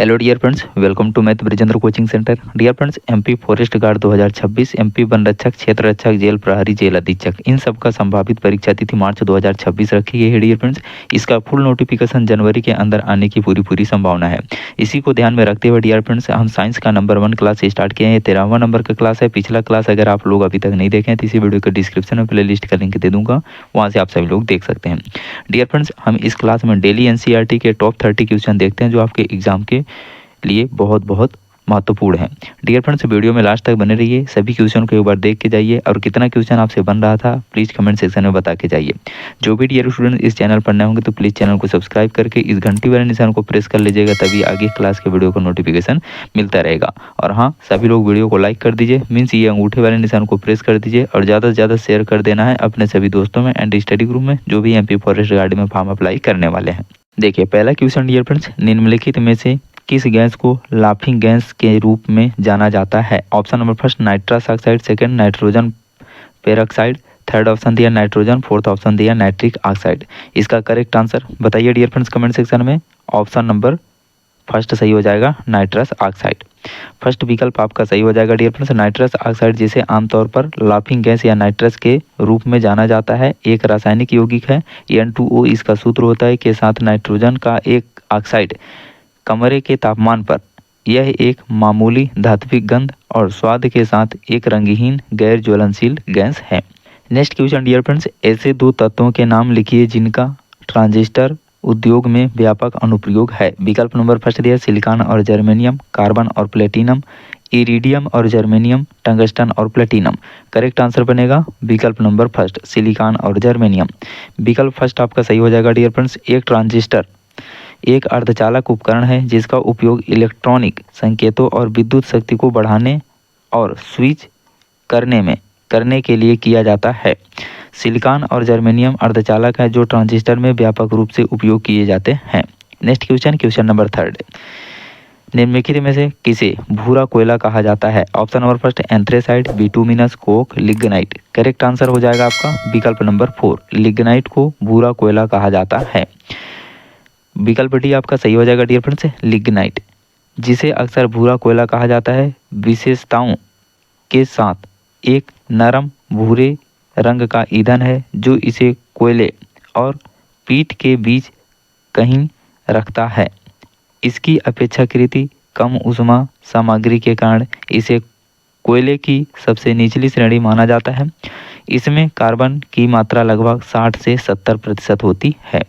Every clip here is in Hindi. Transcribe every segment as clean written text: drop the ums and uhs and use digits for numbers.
Hello dear friends, welcome to math Brijendra coaching centre. Dear friends, MP forest guard 2026, MP वन रक्षक, क्षेत्र रक्षक, जेल प्रहरी, जेल अधीक्षक, इन सब का संभावित परीक्षा तिथि मार्च 2026 रखी गई है। डियर फ्रेंड्स, इसका फुल नोटिफिकेशन जनवरी के अंदर आने की पूरी संभावना है। इसी को ध्यान में रखते हुए डियर फ्रेंड्स, हम साइंस का नंबर 1 क्लास स्टार्ट किए हैं। 13वां नंबर का क्लास है। पिछला क्लास अगर आप लोग अभी तक नहीं देखें तो इसी वीडियो के डिस्क्रिप्शन में प्ले लिस्ट का लिंक दे दूंगा, वहाँ से आप सभी लोग देख सकते हैं। डियर फ्रेंड्स, हम इस क्लास में डेली एनसीईआरटी के टॉप 30 क्वेश्चन देखते हैं जो आपके एग्जाम के लिए बहुत महत्वपूर्ण है। डियर फ्रेंड्स, वीडियो में लास्ट तक बने रहिए, सभी क्वेश्चन को एक बार देख के जाइए और कितना क्वेश्चन आपसे बन रहा था प्लीज़ कमेंट सेक्शन में बता के जाइए। जो भी डियर स्टूडेंट इस चैनल पर नए होंगे तो प्लीज़ चैनल को सब्सक्राइब करके इस घंटी वाले निशान को प्रेस कर लीजिएगा, तभी आगे क्लास के वीडियो का नोटिफिकेशन मिलता रहेगा। और हाँ, सभी लोग वीडियो को लाइक कर दीजिए, मीन्स ये अंगूठे वाले निशान को प्रेस कर दीजिए और ज़्यादा से ज़्यादा शेयर कर देना है अपने सभी दोस्तों में एंड स्टडी ग्रुप में जो भी एमपी फॉरेस्ट गार्ड में फॉर्म अप्लाई करने वाले हैं। देखिए, पहला क्वेश्चन डियर फ्रेंड्स, निम्नलिखित में से किस गैस को लाफिंग गैस के रूप में जाना जाता है? Option number first nitrous oxide, second nitrogen peroxide, third option दिया नाइट्रोजन, फोर्थ ऑप्शन दिया नाइट्रिक ऑक्साइड। इसका करेक्ट आंसर बताइए डियर फ्रेंड्स कमेंट सेक्शन में। ऑप्शन नंबर फर्स्ट सही हो जाएगा, नाइट्रस ऑक्साइड। फर्स्ट विकल्प आपका सही हो जाएगा डियर फ्रेंड्स। नाइट्रस ऑक्साइड जिसे आमतौर पर लाफिंग गैस या नाइट्रस के रूप में जाना जाता है, एक रासायनिक यौगिक है। N2O इसका सूत्र होता है के साथ नाइट्रोजन का एक ऑक्साइड। कमरे के तापमान पर यह एक मामूली धात्विक गंध और स्वाद के साथ एक रंगहीन गैर ज्वलनशील गैस है। नेक्स्ट क्वेश्चन डियर फ्रेंड्स, ऐसे दो तत्वों के नाम लिखिए जिनका ट्रांजिस्टर उद्योग में व्यापक अनुप्रयोग है। विकल्प नंबर फर्स्ट दिया सिलिकॉन और जर्मेनियम, कार्बन और प्लेटिनम, इरिडियम और जर्मेनियम, टंगस्टन और प्लेटिनम। करेक्ट आंसर बनेगा विकल्प नंबर फर्स्ट, सिलिकॉन और जर्मेनियम। विकल्प फर्स्ट आपका सही हो जाएगा डियर फ्रेंड्स। एक ट्रांजिस्टर एक अर्धचालक उपकरण है जिसका उपयोग इलेक्ट्रॉनिक संकेतों और विद्युत शक्ति को बढ़ाने और स्विच करने के लिए किया जाता है। सिलिकॉन और जर्मेनियम अर्धचालक है जो ट्रांजिस्टर में व्यापक रूप से उपयोग किए जाते हैं। Next question, question number third, निम्नलिखित में से किसे भूरा कोयला कहा जाता है? Option number first anthracite, bituminous, Coke, lignite. Correct answer हो जाएगा आपका विकल्प नंबर 4, लिग्नाइट को भूरा कोयला कहा जाता है। विकल्प डी आपका सही हो जाएगा डियर फ्रेंड्स, लिग्नाइट जिसे अक्सर भूरा कोयला कहा जाता है विशेषताओं के साथ एक नरम भूरे रंग का ईंधन है जो इसे कोयले और पीट के बीच कहीं रखता है। इसकी अपेक्षाकृत कम ऊष्मा सामग्री के कारण इसे कोयले की सबसे निचली श्रेणी माना जाता है। इसमें कार्बन की मात्रा लगभग 60 से 70% होती है।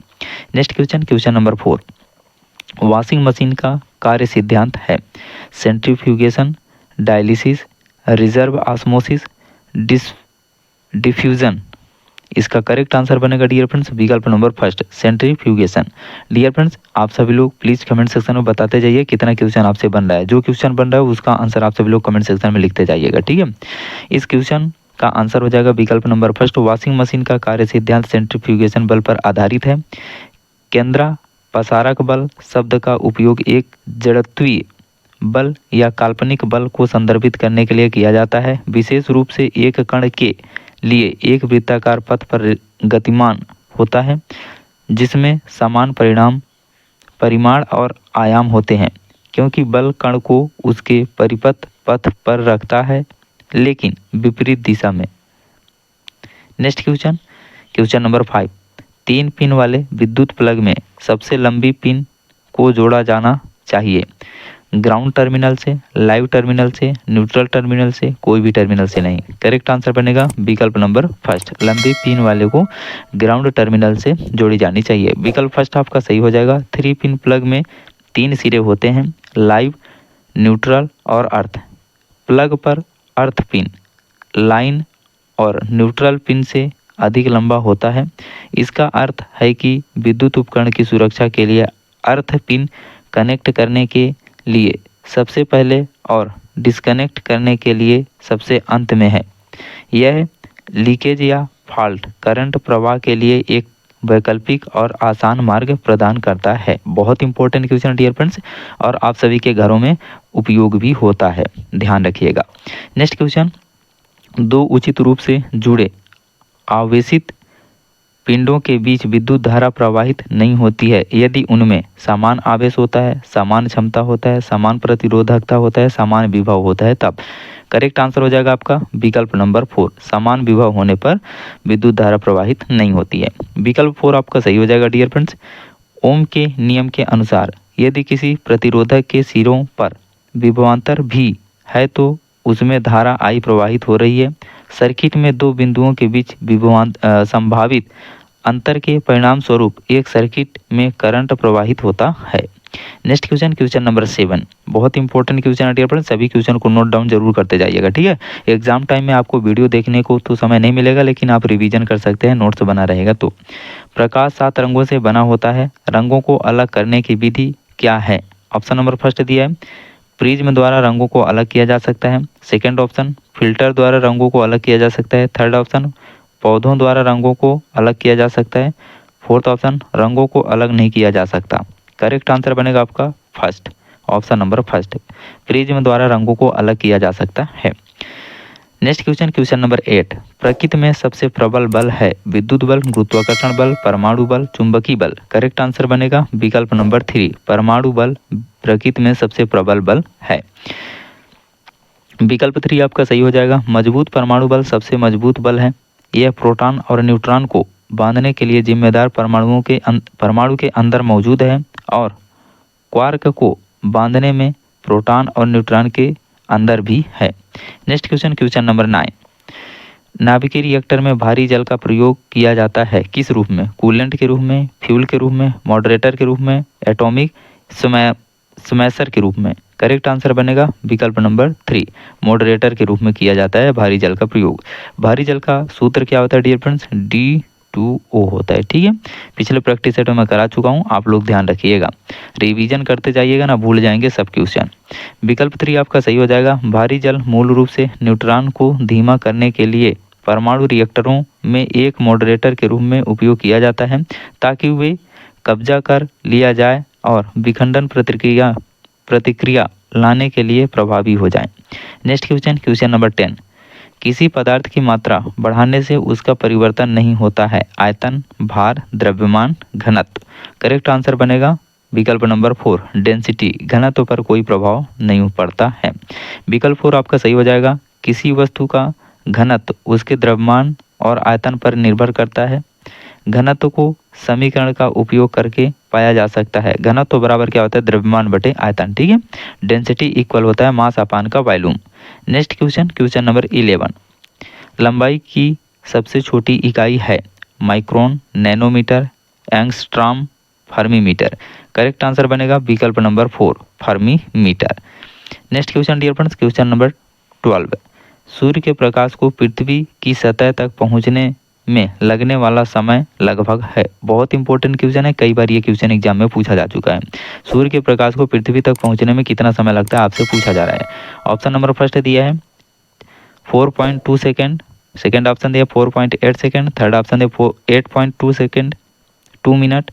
Next question, question number 4, washing machine का कार्य सिद्धांत है centrifugation, dialysis, reverse osmosis, diffusion. इसका करेक्ट आंसर बनेगा डियर फ्रेंड्स विकल्प number first, centrifugation. Dear friends, आप सभी लोग प्लीज कमेंट सेक्शन में बताते जाइए कितना क्वेश्चन आपसे बन रहा है। जो क्वेश्चन बन रहा है उसका आंसर आप सभी लोग कमेंट सेक्शन में लिखते जाइएगा, ठीक है। इस क्वेश्चन का आंसर हो जाएगा विकल्प नंबर फर्स्ट, वॉशिंग मशीन का कार्य सिद्धांत सेंट्रीफ्यूगेशन बल पर आधारित है। केंद्रा पसारक बल शब्द का उपयोग एक जड़त्वीय बल या काल्पनिक बल को संदर्भित करने के लिए किया जाता है। विशेष रूप से एक कण के लिए एक वृत्ताकार पथ पर गतिमान होता है जिसमें समान परिमाण और आयाम होते हैं, क्योंकि बल कण को उसके परिपथ पथ पर रखता है लेकिन विपरीत दिशा में। Next question, question number 5, 3 pin वाले विद्युत प्लग में सबसे लंबी पिन को जोड़ा जाना चाहिए। ग्राउंड टर्मिनल से, लाइव टर्मिनल से, न्यूट्रल टर्मिनल से, कोई भी टर्मिनल से नहीं। करेक्ट आंसर बनेगा विकल्प नंबर फर्स्ट, लंबी पिन वाले को ग्राउंड टर्मिनल से जोड़ी जानी चाहिए। विकल्प फर्स्ट आपका सही हो जाएगा। 3 पिन प्लग में 3 सिरे होते हैं, लाइव, न्यूट्रल और अर्थ। प्लग पर अर्थ पिन लाइन और न्यूट्रल पिन से अधिक लंबा होता है। इसका अर्थ है कि विद्युत उपकरण की सुरक्षा के लिए अर्थ पिन कनेक्ट करने के लिए सबसे पहले और डिस्कनेक्ट करने के लिए सबसे अंत में है। यह लीकेज या फॉल्ट करंट प्रवाह के लिए एक वैकल्पिक और आसान मार्ग प्रदान करता है। बहुत इंपॉर्टेंट क्वेश्चन डियर फ्रेंड्स, और आप सभी के घरों में उपयोग भी होता है, ध्यान रखिएगा। नेक्स्ट क्वेश्चन, 2 उचित रूप से जुड़े आवेशित पिंडों के बीच विद्युत धारा प्रवाहित नहीं होती है यदि उनमें समान आवेश होता है, समान क्षमता होता है, समान प्रतिरोधकता होता है, समान विभव होता है तब। करेक्ट आंसर हो जाएगा आपका विकल्प नंबर 4, समान विभव होने पर विद्युत धारा प्रवाहित नहीं होती है। विकल्प 4 आपका सही हो जाएगा डियर फ्रेंड्स। ओम के नियम के अनुसार यदि किसी प्रतिरोधक के सिरों पर विभवांतर भी है तो उसमें धारा I प्रवाहित हो रही है। सर्किट में दो बिंदुओं के बीच संभावित अंतर के परिणाम स्वरूप एक सर्किट में करंट प्रवाहित होता है। नेक्स्ट क्वेश्चन, क्वेश्चन नंबर 7, बहुत इंपॉर्टेंट क्वेश्चन है डियर फ्रेंड्स, सभी क्वेश्चन को नोट डाउन जरूर करते जाइएगा, ठीक है। एग्जाम टाइम में आपको वीडियो देखने को तो समय नहीं मिलेगा, लेकिन आप रिवीजन कर सकते हैं, नोट्स बना रहेगा। तो प्रकाश 7 रंगों से बना होता है, रंगों को अलग करने की विधि क्या है? ऑप्शन नंबर फर्स्ट दिया है प्रिज्म द्वारा रंगों को अलग किया जा सकता है। सेकेंड ऑप्शन फिल्टर द्वारा रंगों को अलग किया जा सकता है। थर्ड ऑप्शन पौधों द्वारा रंगों को अलग किया जा सकता है। फोर्थ ऑप्शन रंगों को अलग नहीं किया जा सकता। करेक्ट आंसर बनेगा आपका first, option number first, prism द्वारा रंगों को अलग किया जा सकता है। नेक्स्ट क्वेश्चन, क्वेश्चन नंबर 8, प्रकृति में सबसे प्रबल बल है विद्युत बल, गुरुत्वाकर्षण बल, परमाणु बल, चुंबकीय बल। करेक्ट आंसर बनेगा विकल्प नंबर 3, परमाणु बल प्रकृति में सबसे प्रबल बल है। विकल्प 3 आपका सही हो जाएगा। मजबूत परमाणु बल सबसे मजबूत बल है। यह प्रोटॉन और न्यूट्रॉन को बांधने के लिए जिम्मेदार परमाणु के अंदर मौजूद है और क्वार्क को बांधने में प्रोटॉन और न्यूट्रॉन के अंदर भी है। नेक्स्ट क्वेश्चन, क्वेश्चन नंबर 9, नाभिकीय रिएक्टर में भारी जल का प्रयोग किया जाता है किस रूप में? कूलेंट के रूप में, फ्यूल के रूप में, मॉडरेटर के रूप में, एटॉमिक स्मैशर के रूप में। करेक्ट आंसर बनेगा विकल्प नंबर 3, मॉडरेटर के रूप में किया जाता है भारी जल का प्रयोग। भारी जल का सूत्र क्या होता है डियर फ्रेंड्स? D2O होता है, ठीक है। पिछले प्रैक्टिस सेट में मैं करा चुका हूँ, आप लोग ध्यान रखिएगा, रिवीजन करते जाइएगा ना, भूल जाएंगे सब क्वेश्चन। विकल्प 3 आपका सही हो जाएगा। भारी जल मूल रूप से न्यूट्रॉन को धीमा करने के लिए परमाणु रिएक्टरों में एक मॉडरेटर के रूप में उपयोग किया जाता है ताकि वे कब्जा कर लिया जाए और विखंडन प्रतिक्रिया लाने के लिए प्रभावी हो जाए। नेक्स्ट क्वेश्चन, क्वेश्चन नंबर 10, किसी पदार्थ की मात्रा बढ़ाने से उसका परिवर्तन नहीं होता है, आयतन, भार, द्रव्यमान, घनत्व। करेक्ट आंसर बनेगा विकल्प नंबर 4, डेंसिटी, घनत्व पर कोई प्रभाव नहीं पड़ता है। विकल्प 4 आपका सही हो जाएगा। किसी वस्तु का घनत्व उसके द्रव्यमान और आयतन पर निर्भर करता है। घनत्व को समीकरण का उपयोग करके पाया जा सकता है। घनत्व बराबर क्या होता है? द्रव्यमान बटे आयतन, ठीक है। डेंसिटी इक्वल होता है मास अपान का volume. Next question, question number 11, लंबाई की सबसे छोटी इकाई है micron, nanometre, angstrom, femtometre. Correct answer बनेगा विकल्प नंबर 4, femtometre. Next question dear friends, question number 12, सूर्य के प्रकाश को पृथ्वी की सतह तक पहुंचने में लगने वाला समय लगभग है। बहुत इंपॉर्टेंट क्वेश्चन है, कई बार ये क्वेश्चन एग्जाम में पूछा जा चुका है। सूर्य के प्रकाश को पृथ्वी तक पहुंचने में कितना समय लगता है, आपसे पूछा जा रहा है। ऑप्शन नंबर फर्स्ट दिया है 4.2 सेकेंड, सेकेंड ऑप्शन दिया 4.8 सेकेंड, थर्ड ऑप्शन दिया 8.2 सेकेंड 2 मिनट,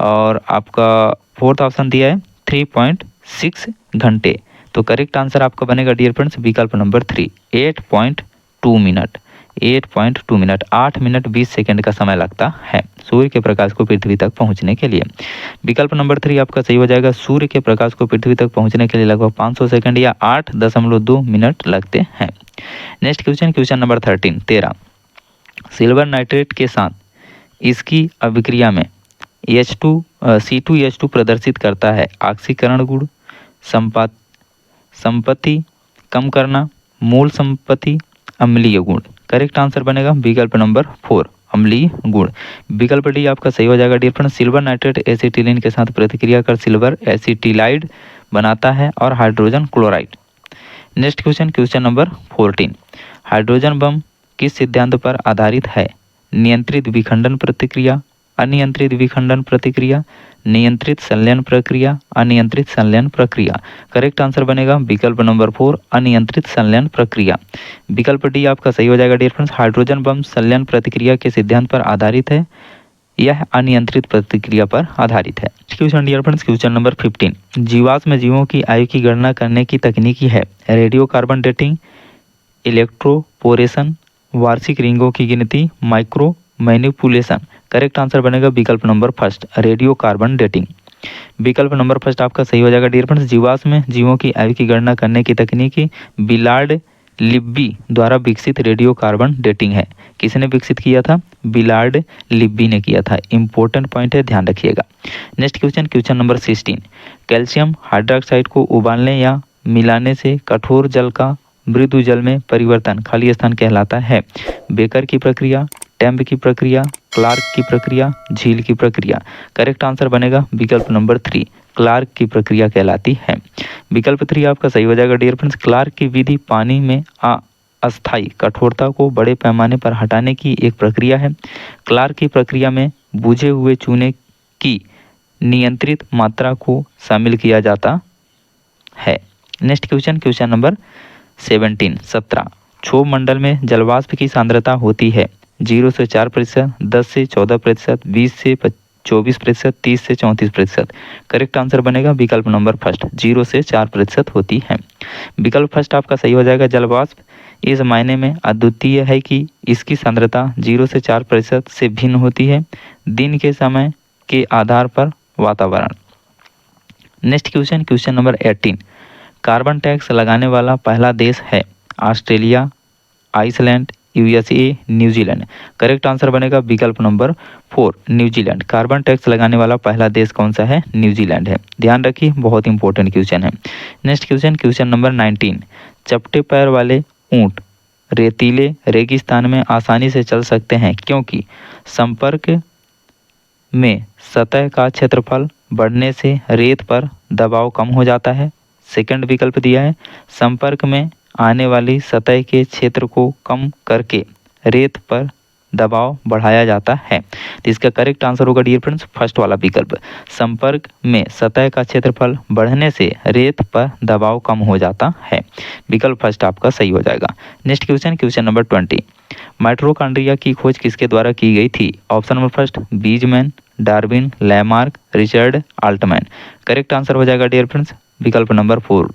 और आपका फोर्थ ऑप्शन दिया है 3.6 घंटे। तो करेक्ट आंसर आपका बनेगा डियर फ्रेंड्स विकल्प number 3, 8.2 minute. 8.2 minute, 8 minute 20 second का समय लगता है सूर्य के प्रकाश को पृथ्वी तक पहुंचने के लिए। विकल्प नंबर 3 आपका सही हो जाएगा। सूर्य के प्रकाश को पृथ्वी तक पहुंचने के लिए लगभग 500 सेकेंड या 8.2 मिनट लगते हैं। Next question, question number 13, silver nitrate के साथ इसकी अभिक्रिया में C2H2 प्रदर्शित करता है। ऑक्सीकरण गुण, संपत्ति कम करना, मूल संपत्ति, अम्लीय गुण। करेक्ट आंसर बनेगा विकल्प नंबर 4, अम्लीय गुण। विकल्प डी आपका सही हो जाएगा dear friends. Silver nitrate acetylene के साथ प्रतिक्रिया कर सिल्वर एसिटिलाइड बनाता है और hydrogen chloride. Next question, question number 14, hydrogen bomb किस सिद्धांत पर आधारित है? नियंत्रित विखंडन प्रतिक्रिया, अनियंत्रित विखंडन प्रतिक्रिया, नियंत्रित संलयन प्रक्रिया, अनियंत्रित संलयन प्रक्रिया। करेक्ट आंसर बनेगा विकल्प नंबर 4, अनियंत्रित संलयन प्रक्रिया। विकल्प डी आपका सही हो जाएगा डियर फ्रेंड्स। हाइड्रोजन बम संलयन प्रतिक्रिया के सिद्धांत पर आधारित है, यह अनियंत्रित प्रतिक्रिया पर आधारित है। Question dear friends, question number 15, जीवाश्म जीवों की आयु की गणना करने की तकनीकी है रेडियो कार्बन डेटिंग, इलेक्ट्रोपोरेशन, वार्षिक रिंगों की गिनती, माइक्रो मैनिपुलेशन। करेक्ट आंसर बनेगा विकल्प number first radio carbon dating. विकल्प नंबर फर्स्ट आपका सही हो जाएगा डियर फ्रेंड्स। जीवाश्म में जीवों की आयु की गणना करने की तकनीकी बिलार्ड लिब्बी द्वारा विकसित रेडियो कार्बन डेटिंग है। किसने विकसित किया था? बिलार्ड लिब्बी ने किया था। इंपॉर्टेंट पॉइंट है, ध्यान रखिएगा। Next question, question number 16। Calcium hydroxide को उबालने या मिलाने से कठोर जल का मृदु जल में परिवर्तन खाली स्थान कहलाता है। बेकर की प्रक्रिया, टैम्ब की प्रक्रिया, क्लार्क की प्रक्रिया, झील की प्रक्रिया। करेक्ट आंसर बनेगा विकल्प नंबर 3 क्लार्क की प्रक्रिया कहलाती है। विकल्प 3 आपका सही हो जाएगा डियर फ्रेंड्स। क्लार्क की विधि पानी में अस्थायी कठोरता को बड़े पैमाने पर हटाने की एक प्रक्रिया है। क्लार्क की प्रक्रिया में बुझे हुए चूने की नियंत्रित मात्रा को शामिल किया जाता है। Next question, question number 17। क्षोभ मंडल में जलवाष्प की सांद्रता होती है 0 से 4%, 10 से 14%, 20 से 24%, 30 से 34%। करेक्ट आंसर बनेगा विकल्प नंबर फर्स्ट 0 से 4% होती है। विकल्प फर्स्ट आपका सही हो जाएगा। जलवाष्प इस मायने में अद्वितीय है कि इसकी सांद्रता 0 से 4% से भिन्न होती है दिन के समय के आधार पर वातावरण। Next question, question number 18। Carbon tax लगाने वाला पहला देश है Australia, Iceland, USA, New Zealand. Correct answer बनेगा विकल्प नंबर 4 न्यूजीलैंड। कार्बन टैक्स लगाने वाला पहला देश कौन सा है? न्यूजीलैंड है। ध्यान रखिए, बहुत इंपॉर्टेंट क्वेश्चन है। Next question, question number 19। चपटे पैर वाले ऊंट रेतीले रेगिस्तान में आसानी से चल सकते हैं क्योंकि संपर्क में सतह का क्षेत्रफल बढ़ने से रेत पर दबाव कम हो जाता है। सेकंड विकल्प दिया है संपर्क में आने वाली सतह के क्षेत्र को कम करके रेत पर दबाव बढ़ाया जाता है। तो इसका करेक्ट आंसर होगा डियर फ्रेंड्स फर्स्ट वाला विकल्प। संपर्क में सतह का क्षेत्रफल बढ़ने से रेत पर दबाव कम हो जाता है। विकल्प फर्स्ट आपका सही हो जाएगा। Next question, question number 20। Mitochondria की खोज किसके द्वारा की गई थी? ऑप्शन नंबर फर्स्ट बीजमैन, Darwin, Lamarck, Richard Altmann. Correct answer हो जाएगा डियर फ्रेंड्स विकल्प नंबर 4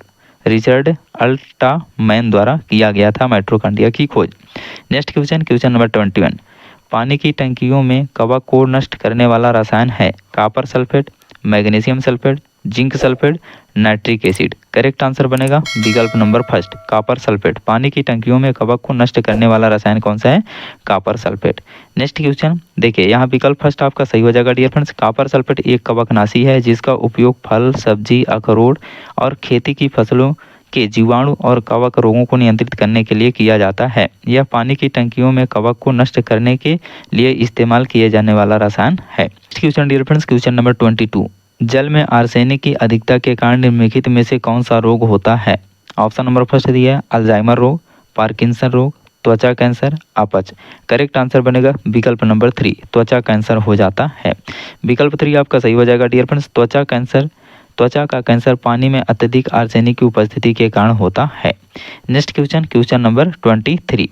रिचर्ड अल्टमैन द्वारा किया गया था माइटोकॉन्ड्रिया की खोज। Next question, question number 21। पानी की टंकियों में कवक को नष्ट करने वाला रसायन है copper sulphate, magnesium sulphate, zinc sulphate, nitric acid. Correct answer बनेगा विकल्प नंबर फर्स्ट कॉपर सल्फेट। पानी की टंकियों में कवक को नष्ट करने वाला रसायन कौन सा है? Copper sulphate. नेक्स्ट क्वेश्चन देखिए, यहाँ विकल्प फर्स्ट आपका सही हो जाएगा डियर फ्रेंड्स। कॉपर सल्फेट एक कवकनाशी है जिसका उपयोग फल, सब्जी, अखरोट और खेती की फसलों के जीवाणु और कवक रोगों को नियंत्रित करने के लिए किया जाता है। यह पानी की टंकियों में कवक को नष्ट करने के लिए इस्तेमाल किए जाने वाला रसायन है। Question dear friends, question number 22। जल में आर्सेनिक की अधिकता के कारण निम्नलिखित में से कौन सा रोग होता है? ऑप्शन नंबर फर्स्ट दिया है अल्जाइमर रोग, पार्किंसन रोग, त्वचा कैंसर, अपच। करेक्ट आंसर बनेगा विकल्प नंबर 3 त्वचा कैंसर हो जाता है। विकल्प 3 आपका सही हो जाएगा डियर फ्रेंड्स। त्वचा का कैंसर पानी में अत्यधिक आर्सेनिक की उपस्थिति के कारण होता है। Next question, question number 23।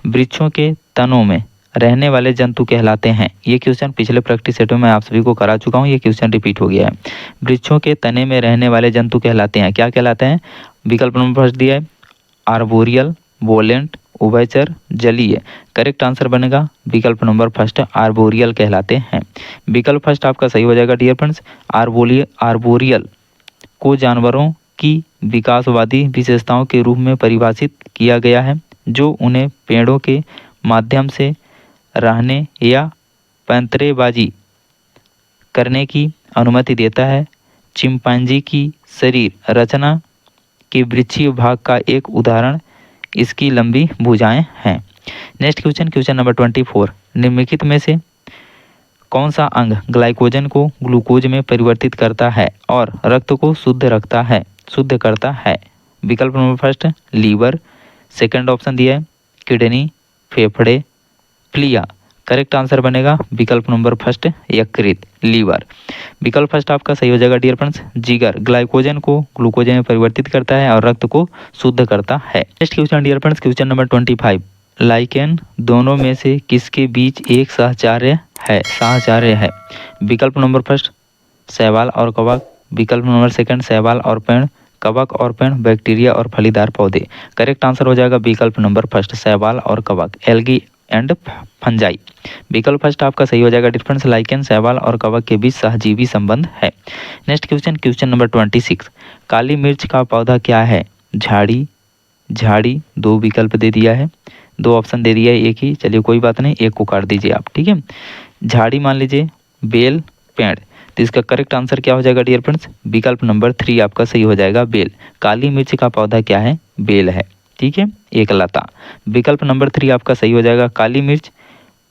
वृक्षों के तनों में रहने वाले जंतु कहलाते हैं। ये क्वेश्चन पिछले प्रैक्टिस सेटों में आप सभी को करा चुका हूँ, ये क्वेश्चन रिपीट हो गया है। वृक्षों के तने में रहने वाले जंतु कहलाते हैं, क्या कहलाते हैं? विकल्प नंबर फर्स्ट दिया है आर्बोरियल, वोलेंट, उभयचर, जलीय। करेक्ट आंसर बनेगा विकल्प नंबर फर्स्ट आर्बोरियल कहलाते हैं। विकल्प फर्स्ट आपका सही हो जाएगा डियर फ्रेंड्स। आर्बोरियल को जानवरों की विकासवादी विशेषताओं के रूप में परिभाषित किया गया है जो उन्हें पेड़ों के माध्यम से रहने या पैंतरेबाजी करने की अनुमति देता है। चिंपांजी की शरीर रचना के वृक्षीय भाग का एक उदाहरण इसकी लंबी भुजाएं हैं। Next question, question number 24। निम्नलिखित में से कौन सा अंग ग्लाइकोजन को ग्लूकोज में परिवर्तित करता है और रक्त को शुद्ध करता है? विकल्प number first liver, second option दिया है किडनी, फेफड़े, प्लिया। करेक्ट आंसर बनेगा विकल्प नंबर फर्स्ट यकृत, लीवर। विकल्प फर्स्ट आपका सही हो जाएगा डियर फ्रेंड्स। जिगर ग्लाइकोजन को ग्लूकोज में परिवर्तित करता है और रक्त को शुद्ध करता है। Next question dear friends, question number 25। Lichen दोनों में से किसके बीच एक साहचर्य है? विकल्प नंबर फर्स्ट शैवाल और कवक, विकल्प नंबर सेकंड शैवाल और पेड़, कवक और पेड़, बैक्टीरिया और फलीदार पौधे। करेक्ट आंसर हो जाएगा विकल्प नंबर फर्स्ट शैवाल और कवक। Algae and fungi. विकल्प फर्स्ट आपका सही हो जाएगा डियर फ्रेंड्स, लाइकेन, शैवाल और कवक के बीच सहजीवी संबंध है। नेक्स्ट क्वेश्चन नंबर 26, काली मिर्च का पौधा क्या है? झाड़ी, झाड़ी, दो विकल्प दे दिया है, दो ऑप्शन दे दिया है, एक ही, चलिए कोई बात नहीं, एक को काट दीजिए आप, ठीक है। झाड़ी मान लीजिए, बेल, पेड़। तो इसका करेक्ट आंसर क्या हो जाएगा डियर फ्रेंड्स? विकल्प नंबर 3 आपका सही हो जाएगा, बेल। काली मिर्च का पौधा क्या है? बेल है, ठीक है, एक लता। विकल्प नंबर 3 आपका सही हो जाएगा, काली मिर्च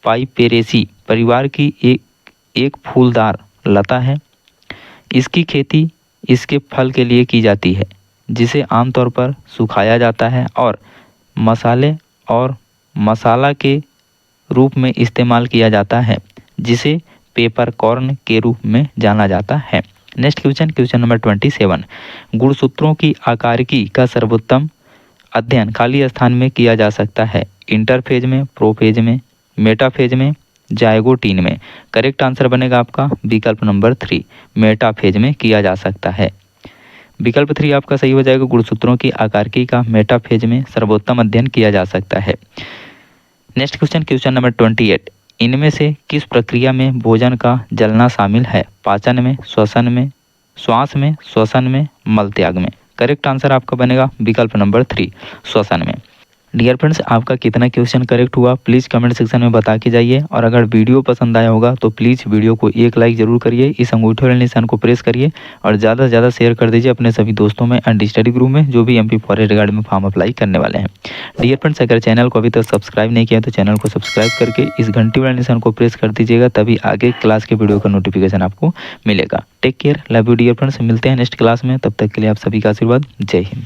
पाइपेरेसी परिवार की एक फूलदार लता है। इसकी खेती इसके फल के लिए की जाती है, जिसे आमतौर पर सुखाया जाता है और मसाले और मसाला के रूप में इस्तेमाल किया जाता है, जिसे पेपर कॉर्न के रूप में जाना जाता है। नेक्स्ट क्वेश्चन नंबर 27, गुणसूत्रों की आकारिकी का सर्वोत्तम अध्ययन खाली स्थान में किया जा सकता है, इंटरफेज में, प्रोफेज में, मेटाफेज में, जाइगोटीन में। करेक्ट आंसर बनेगा आपका विकल्प नंबर 3, मेटाफेज में किया जा सकता है। विकल्प 3 आपका सही हो जाएगा, गुणसूत्रों की आकारिकी का मेटाफेज में सर्वोत्तम अध्ययन किया जा सकता है। नेक्स्ट क्वेश्चन नंबर 28, इनमें से किस प्रक्रिया में भोजन का जलना शामिल है? पाचन में, श्वसन में, श्वास में, श्वसन में, मल त्याग में। करेक्ट आंसर आपका बनेगा विकल्प नंबर 3, श्वसन में। डियर फ्रेंड्स, आपका कितना क्वेश्चन करेक्ट हुआ प्लीज़ कमेंट सेक्शन में बता के जाइए, और अगर वीडियो पसंद आया होगा तो प्लीज़ वीडियो को एक लाइक जरूर करिए, इस अंगूठे वाले निशान को प्रेस करिए और ज़्यादा से ज़्यादा शेयर कर दीजिए अपने सभी दोस्तों में एंड स्टडी ग्रुप में जो भी एमपी फॉरेस्ट गार्ड में फॉर्म अप्लाई करने वाले हैं। डियर फ्रेंड्स, अगर चैनल को अभी तक सब्सक्राइब नहीं किया तो चैनल को सब्सक्राइब करके इस घंटी वाले निशान को प्रेस कर दीजिएगा, तभी आगे क्लास के वीडियो का नोटिफिकेशन आपको मिलेगा। Take care, love you dear friends, मिलते हैं नेक्स्ट क्लास में, तब तक के लिए आप सभी का आशीर्वाद, जय हिंद।